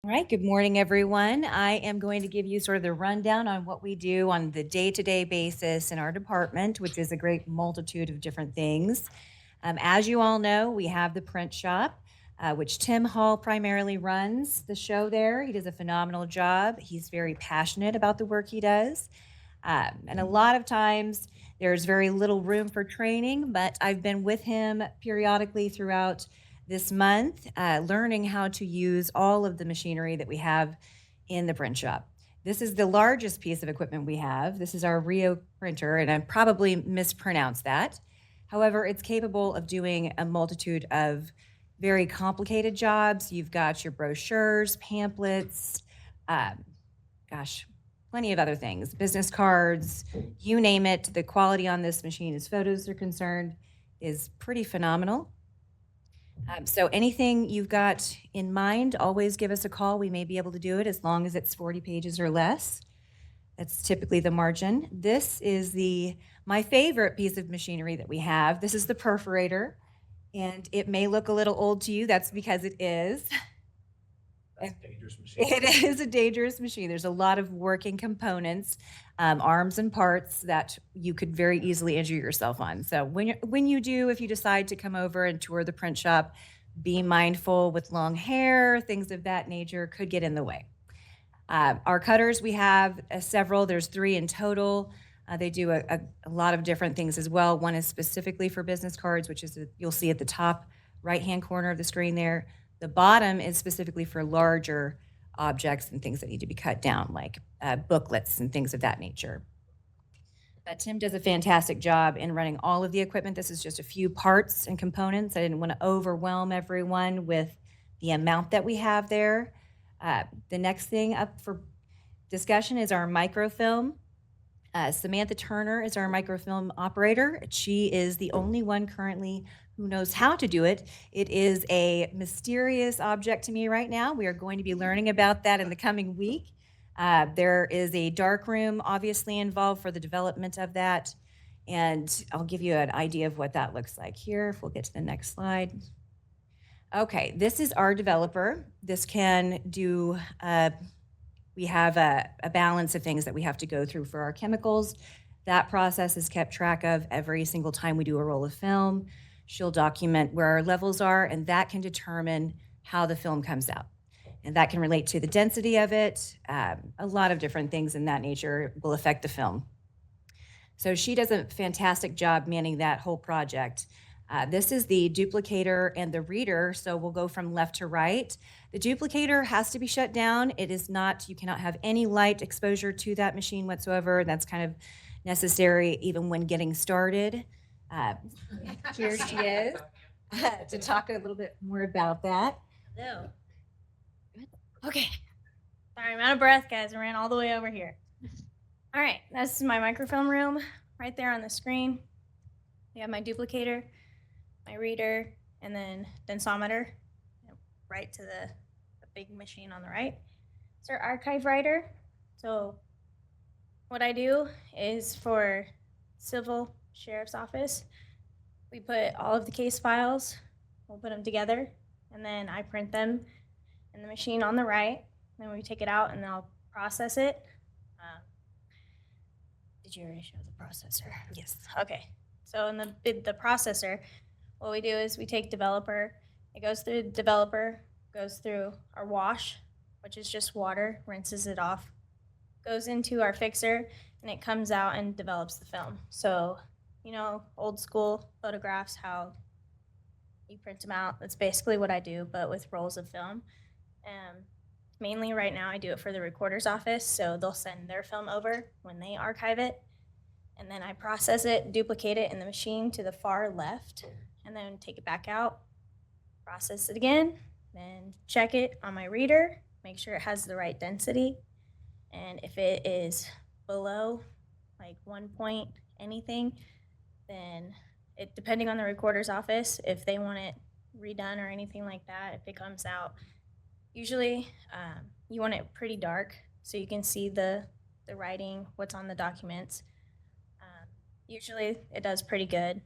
All right, good morning, everyone. I am going to give you sort of the rundown on what we do on the day-to-day basis in our department, which is a great multitude of different things. As you all know, we have the print shop, which Tim Hall primarily runs the show there. He does a phenomenal job. He's very passionate about the work he does. And a lot of times there's very little room for training, but I've been with him periodically throughout this month, learning how to use all of the machinery that we have in the print shop. This is the largest piece of equipment we have. This is our Rio printer, and I probably mispronounced that. However, it's capable of doing a multitude of very complicated jobs. You've got your brochures, pamphlets, um, gosh, plenty of other things, business cards, you name it. The quality on this machine, as photos are concerned, is pretty phenomenal. So anything you've got in mind, always give us a call. We may be able to do it as long as it's 40 pages or less. That's typically the margin. This is my favorite piece of machinery that we have. This is the perforator, and it may look a little old to you. That's because it is. That's a dangerous machine. It is a dangerous machine. There's a lot of working components, arms and parts that you could very easily injure yourself on. So when you do, if you decide to come over and tour the print shop, be mindful with long hair, things of that nature could get in the way. Our cutters, we have several. There's 3 in total. They do a lot of different things as well. One is specifically for business cards, which is you'll see at the top right-hand corner of the screen there. The bottom is specifically for larger objects and things that need to be cut down, like booklets and things of that nature. But Tim does a fantastic job in running all of the equipment. This is just a few parts and components. I didn't want to overwhelm everyone with the amount that we have there. The next thing up for discussion is our microfilm. Samantha Turner is our microfilm operator. She is the only one currently who knows how to do it. It is a mysterious object to me right now. We are going to be learning about that in the coming week. There is a dark room obviously involved for the development of that. And I'll give you an idea of what that looks like here if we'll get to the next slide. Okay, this is our developer. This can do we have a balance of things that we have to go through for our chemicals. That process is kept track of every single time we do a roll of film. She'll document where our levels are, and that can determine how the film comes out. And that can relate to the density of it. A lot of different things in that nature will affect the film. So she does a fantastic job manning that whole project. This is the duplicator and the reader, so we'll go from left to right. The duplicator has to be shut down. It is not, you cannot have any light exposure to that machine whatsoever. That's kind of necessary even when getting started. Here she is to talk a little bit more about that. Hello. Okay. Sorry, I'm out of breath, guys. I ran all the way over here. All right, this is my microfilm room right there on the screen. We have my duplicator, my reader, and then densometer right to the big machine on the right. It's our archive writer. So what I do is for civil sheriff's office, we put all of the case files, we'll put them together, and then I print them in the machine on the right. Then we take it out and I'll process it. Did you already show the processor? Yes. Okay. So in the processor, what we do is we take developer, it goes through developer, goes through our wash, which is just water, rinses it off, goes into our fixer, and it comes out and develops the film. So, you know, old school photographs, how you print them out. That's basically what I do, but with rolls of film. Mainly right now I do it for the recorder's office, so they'll send their film over when they archive it, and then I process it, duplicate it in the machine to the far left, and then take it back out, process it again, then check it on my reader, make sure it has the right density, and if it is below like 1 point anything, then it, depending on the recorder's office, if they want it redone or anything like that, if it comes out, usually you want it pretty dark so you can see the writing, what's on the documents. Usually it does pretty good.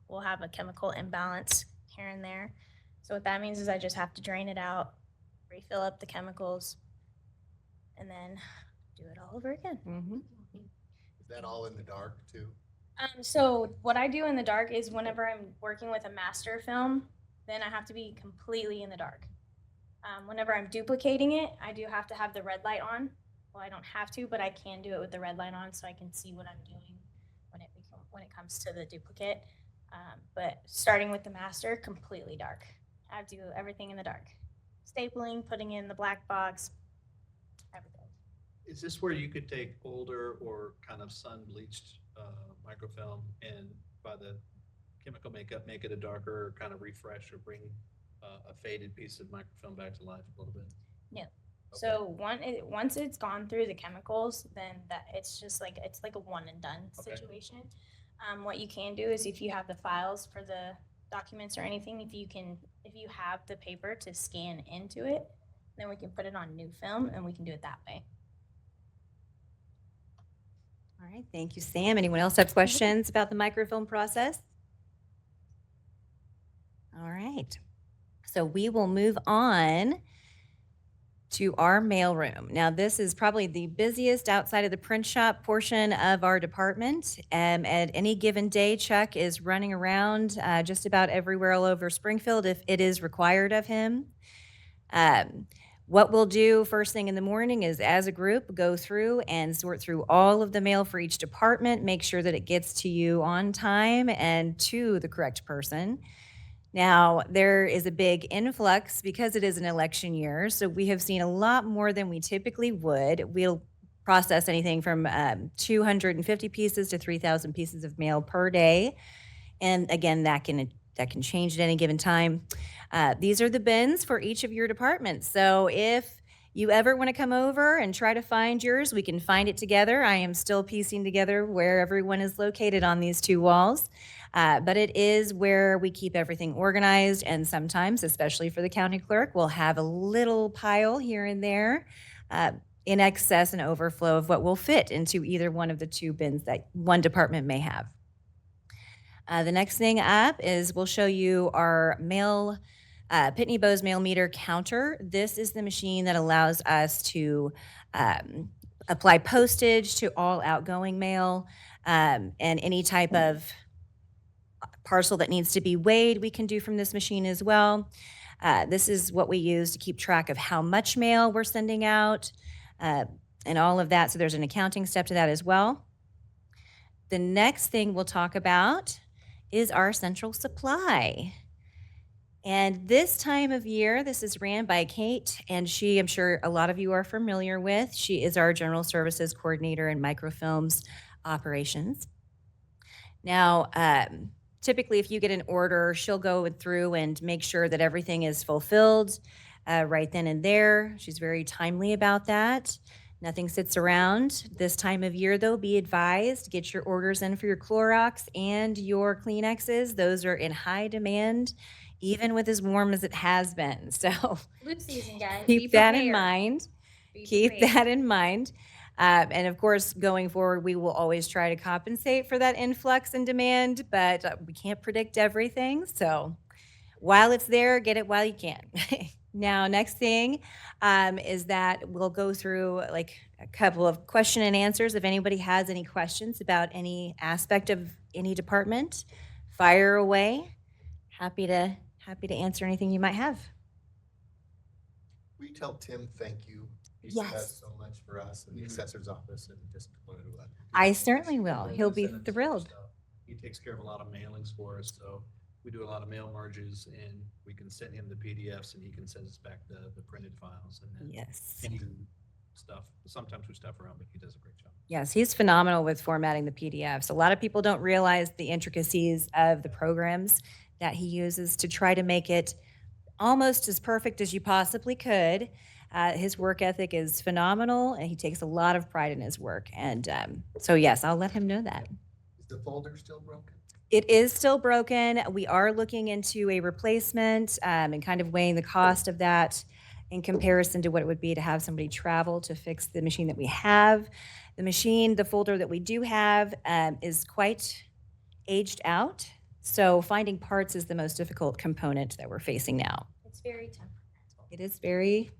We'll have a chemical imbalance here and there. So what that means is I just have to drain it out, refill up the chemicals, and then do it all over again. Is that all in the dark too? So what I do in the dark is whenever I'm working with a master film, then I have to be completely in the dark. Whenever I'm duplicating it, I do have to have the red light on. Well, I don't have to, but I can do it with the red light on so I can see what I'm doing when it comes to the duplicate. But starting with the master, completely dark. I have to do everything in the dark. Stapling, putting in the black box, everything. Is this where you could take older or kind of sun bleached microfilm and by the chemical makeup, make it a darker kind of refresh or bring a faded piece of microfilm back to life a little bit? No. So once it's gone through the chemicals, then it's like a one and done Okay. situation. What you can do is if you have the files for the documents or anything, if you have the paper to scan into it, then we can put it on new film and we can do it that way. All right, thank you, Sam. Anyone else have questions about the microfilm process? All right, so we will move on to our mailroom. Now, this is probably the busiest outside of the print shop portion of our department. At any given day, Chuck is running around just about everywhere all over Springfield if it is required of him. What we'll do first thing in the morning is, as a group, go through and sort through all of the mail for each department, make sure that it gets to you on time and to the correct person. Now, there is a big influx because it is an election year, so we have seen a lot more than we typically would. We'll process anything from 250 pieces to 3,000 pieces of mail per day. And again, that can change at any given time. These are the bins for each of your departments. So if you ever want to come over and try to find yours, we can find it together. I am still piecing together where everyone is located on these two walls. But it is where we keep everything organized, and sometimes, especially for the county clerk, we'll have a little pile here and there in excess and overflow of what will fit into either one of the two bins that one department may have. The next thing up is we'll show you our mail, Pitney Bowes mail meter counter. This is the machine that allows us to apply postage to all outgoing mail and any type of parcel that needs to be weighed, we can do from this machine as well. This is what we use to keep track of how much mail we're sending out and all of that. So there's an accounting step to that as well. The next thing we'll talk about is our central supply. And this time of year, this is ran by Kate, and she, I'm sure a lot of you are familiar with. She is our General Services Coordinator in Microfilms Operations. Now, typically, if you get an order, she'll go through and make sure that everything is fulfilled right then and there. She's very timely about that. Nothing sits around. This time of year, though, be advised, get your orders in for your Clorox and your Kleenexes. Those are in high demand, even with as warm as it has been. So Flu season, guys. keep that in mind. Keep prepared. that in mind. And of course, going forward, we will always try to compensate for that influx in demand, but we can't predict everything. So while it's there, get it while you can. Now, next thing is that we'll go through like a couple of question and answers. If anybody has any questions about any aspect of any department, fire away. Happy to answer anything you might have. Will you tell Tim thank you? He Yes. does so much for us in the assessor's office and just wanted to. I certainly will. He'll be Send him some thrilled. stuff. He takes care of a lot of mailings for us, so we do a lot of mail merges and we can send him the PDFs and he can send us back the printed files and then Yes. any stuff. Sometimes we stuff around, but he does a great job. Yes, he's phenomenal with formatting the PDFs. A lot of people don't realize the intricacies of the programs that he uses to try to make it almost as perfect as you possibly could. His work ethic is phenomenal, and he takes a lot of pride in his work. And so, yes, I'll let him know that. Is the folder still broken? It is still broken. We are looking into a replacement and kind of weighing the cost of that in comparison to what it would be to have somebody travel to fix the machine that we have. The folder that we do have is quite aged out. So finding parts is the most difficult component that we're facing now. It's very temperamental. It is very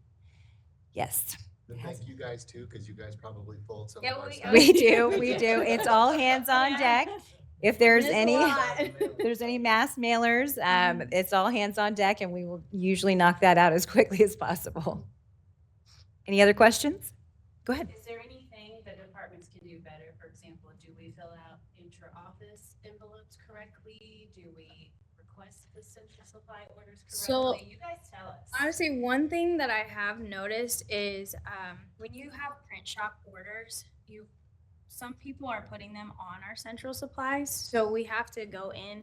Yes, And thank you guys too, because you guys probably fold some Yeah, of our we- stuff. we do. We do. It's all hands on deck. If there's Miss a any, lot. if there's any mass mailers, it's all hands on deck, and we will usually knock that out as quickly as possible. Any other questions? Go ahead. Is there anything that departments can do better? For example, do we fill out intra-office envelopes correctly? Do we request the central supply orders So- correctly? You guys tell us. Honestly, one thing that I have noticed is when you have print shop orders, some people are putting them on our central supplies. So we have to go in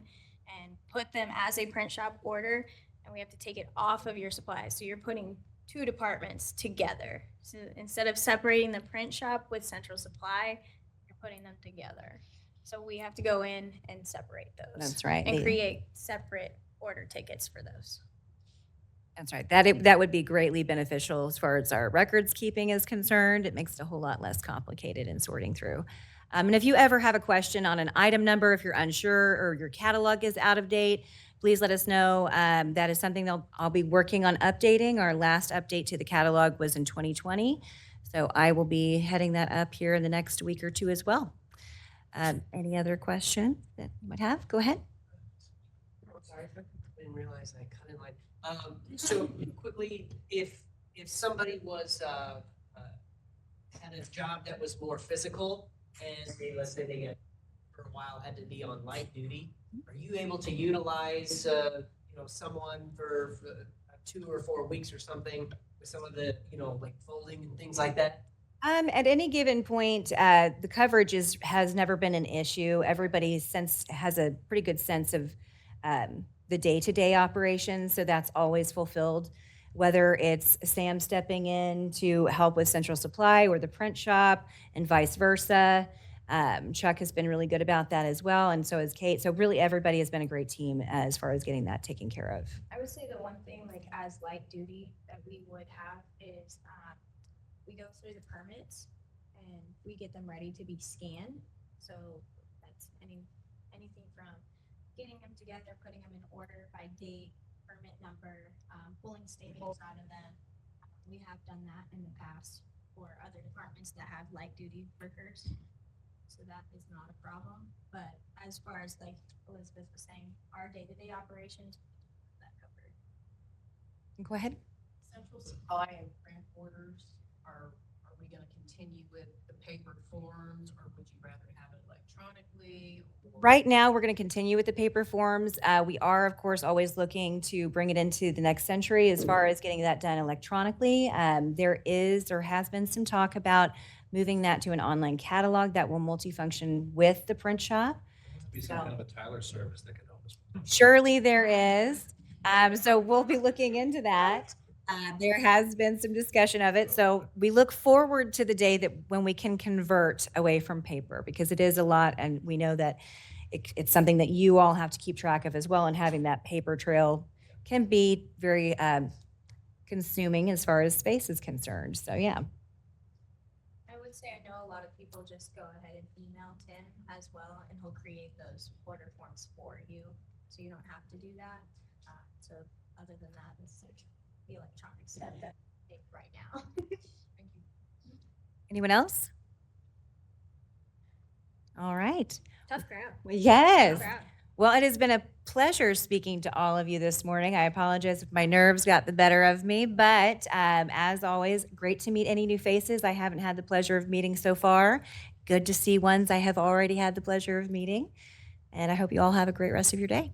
and put them as a print shop order, and we have to take it off of your supplies. So you're putting two departments together. So instead of separating the print shop with central supply, you're putting them together. So we have to go in and separate those. That's right. And The- create separate order tickets for those. That's right. That would be greatly beneficial as far as our records keeping is concerned. It makes it a whole lot less complicated in sorting through. And if you ever have a question on an item number, if you're unsure or your catalog is out of date, please let us know. That is something I'll be working on updating. Our last update to the catalog was in 2020. So I will be heading that up here in the next week or two as well. Any other question that you might have? Go ahead. I'm sorry, I didn't realize I cut in line. So quickly, if somebody was, had a job that was more physical and they, let's say they for a while had to be on light duty, are you able to utilize, someone for 2 or 4 weeks or something with some of the, like folding and things like that? At any given point, the coverage has never been an issue. Everybody has a pretty good sense of the day-to-day operations, so that's always fulfilled. Whether it's Sam stepping in to help with central supply or the print shop, and vice versa. Chuck has been really good about that as well, and so has Kate. So really, everybody has been a great team as far as getting that taken care of. I would say the one thing, like as light duty, that we would have is we go through the permits and we get them ready to be scanned. So that's anything from getting them together, putting them in order by date, permit number, pulling staples out of them. We have done that in the past for other departments that have light duty workers. So that is not a problem. But as far as like Elizabeth was saying, our day-to-day operations, that covered. Go ahead. Central supply and print orders, are we gonna continue with the paper forms, or would you rather have it electronically? Or- Right now, we're going to continue with the paper forms. We are, of course, always looking to bring it into the next century as far as getting that done electronically. There has been some talk about moving that to an online catalog that will multifunction with the print shop. Be some kind of a Tyler service that could help us. Surely there is. So we'll be looking into that. There has been some discussion of it. So we look forward to the day that when we can convert away from paper, because it is a lot, and we know that it's something that you all have to keep track of as well, and having that paper trail can be very consuming as far as space is concerned. So yeah. I would say I know a lot of people just go ahead and email Tim as well, and he'll create those order forms for you, so you don't have to do that. So other than that, it's the electronic step that I take right now. Thank you. Anyone else? All right. Tough crowd. Yes. Tough crowd. Well, it has been a pleasure speaking to all of you this morning. I apologize if my nerves got the better of me, but as always, great to meet any new faces I haven't had the pleasure of meeting so far. Good to see ones I have already had the pleasure of meeting. And I hope you all have a great rest of your day.